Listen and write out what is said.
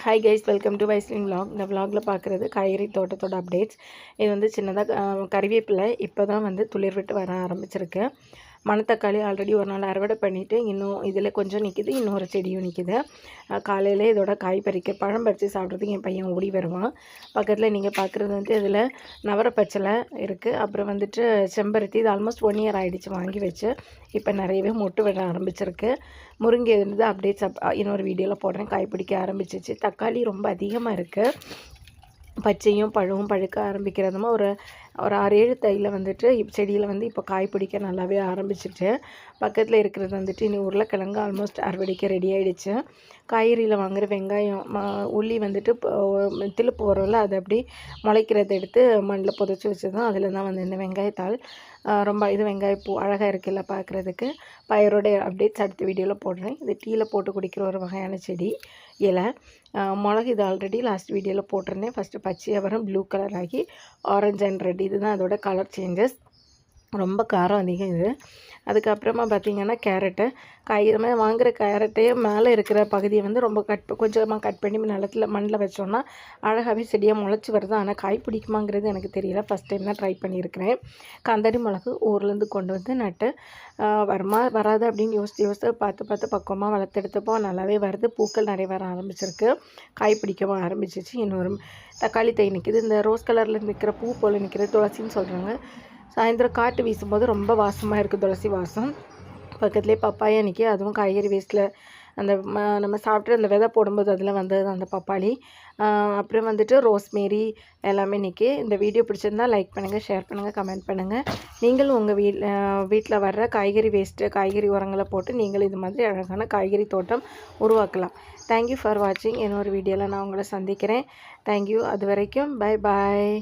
Hi guys, welcome to வைஸ்லின் vlog. இந்த vlogல பார்க்குறது காய்கறி தோட்டத்தோட அப்டேட்ஸ். இது வந்து சின்னதாக கறிவேப்பிலை இப்போ தான் வந்து துளிர் விட்டு வர ஆரம்பிச்சிருக்கு. மணத்தக்காளி ஆல்ரெடி ஒரு நாள் அறுவடை பண்ணிவிட்டு இன்னும் இதில் கொஞ்சம் நிற்கிது, இன்னொரு செடியும் நிற்கிது. காலையில் இதோட காய் பறிக்க பழம் பறித்து சாப்பிட்றதுக்கு என் பையன் ஓடி வருவான். பக்கத்தில் நீங்கள் பார்க்குறது வந்து இதில் நவரப்பச்சலை இருக்குது. அப்புறம் வந்துட்டு செம்பருத்தி, இது ஆல்மோஸ்ட் 1 இயர் ஆகிடுச்சு வாங்கி வச்சு. இப்போ நிறையவே மொட்டு விட ஆரம்பிச்சிருக்கு. முருங்கை இருந்து அப்டேட்ஸ் இன்னொரு வீடியோவில் போடுறேன். காய் பிடிக்க ஆரம்பிச்சிச்சு. தக்காளி ரொம்ப அதிகமாக இருக்குது. பச்சையும் பழமும் பழுக்க ஆரம்பிக்கிறதுமா ஒரு 6-7 தையில் வந்துட்டு செடியில் வந்து இப்போ காய் பிடிக்க நல்லாவே ஆரம்பிச்சிட்டு. பக்கத்தில் இருக்கிறது வந்துட்டு இன்னும் உருளைக்கிழங்கு ஆல்மோஸ்ட் அறுவடைக்கு ரெடி ஆகிடுச்சு. காய்கறியில் வாங்குகிற வெங்காயம் உள்ளி வந்துட்டு திலுப்பு வரும்ல, அதை அப்படி முளைக்கிறத எடுத்து மண்ணில் புதைச்சி வச்சு தான் அதில் தான் வந்து இந்த வெங்காயத்தாள் ரொம்ப இது வெங்காயப்பூ அழகாக இருக்குல்ல பார்க்குறதுக்கு. பயிரோட அப்டேட்ஸ் அடுத்த வீடியோவில் போடுறேன். இது டீயில் போட்டு குடிக்கிற ஒரு வகையான செடி இலை. மிளகு இது ஆல்ரெடி லாஸ்ட் வீடியோவில் போட்டிருந்தேன். ஃபஸ்ட்டு பச்சையாக வரும், ப்ளூ கலர் ஆகி ஆரஞ்ச் அண்ட் ரெட், இதுதான் அதோட கலர் சேஞ்சஸ். ரொம்ப காரம் அதிகம் இது. அதுக்கப்புறமா பார்த்திங்கன்னா கேரட்டு, காய்கறி வாங்குகிற கேரட்டையே மேலே இருக்கிற பகுதியை வந்து ரொம்ப கொஞ்சமாக கட் பண்ணி நிலத்தில் மண்ணில் வச்சோன்னா அழகாகவே செடியாக முளைச்சி வருது. ஆனால் காய் பிடிக்குமாங்கிறது எனக்கு தெரியல. ஃபஸ்ட் டைம் தான் ட்ரை பண்ணியிருக்கிறேன். காந்தாரி மிளகு ஊர்லேருந்து கொண்டு வந்து நட்டு வராது அப்படின்னு யோசித்து பார்த்து பக்குவமாக வளர்த்தெடுத்தப்போ நல்லாவே வருது. பூக்கள் நிறைய வர ஆரம்பிச்சிருக்கு. காய் பிடிக்கவும் ஆரம்பிச்சிச்சு. இன்னொரு தக்காளி தை நிற்கிது. இந்த ரோஸ் கலரில் நிற்கிற பூ போல் நிற்கிறது துளசின்னு சொல்கிறாங்க. சாயந்தரம் காற்று வீசும்போது ரொம்ப வாசமாக இருக்குது துளசி வாசம். பக்கத்துலேயே பப்பாயா நிற்கி, அதுவும் காய்கறி வேஸ்ட்டில் அந்த நம்ம சாப்பிட்டு அந்த விதை போடும்போது அதில் வந்தது அந்த பப்பாளி. அப்புறம் வந்துட்டு ரோஸ்மேரி எல்லாமே நிற்கி. இந்த வீடியோ பிடிச்சிருந்தால் லைக் பண்ணுங்கள், ஷேர் பண்ணுங்கள், கமெண்ட் பண்ணுங்கள். நீங்களும் உங்கள் வீட்டில் வர்ற காய்கறி வேஸ்ட்டு காய்கறி உரங்களை போட்டு நீங்களும் இது மாதிரி அழகான காய்கறி தோட்டம் உருவாக்கலாம். தேங்க்யூ ஃபார் வாட்சிங். இன்னொரு வீடியோவில் நான் உங்களை சந்திக்கிறேன். தேங்க்யூ. அது வரைக்கும் பை பாய்.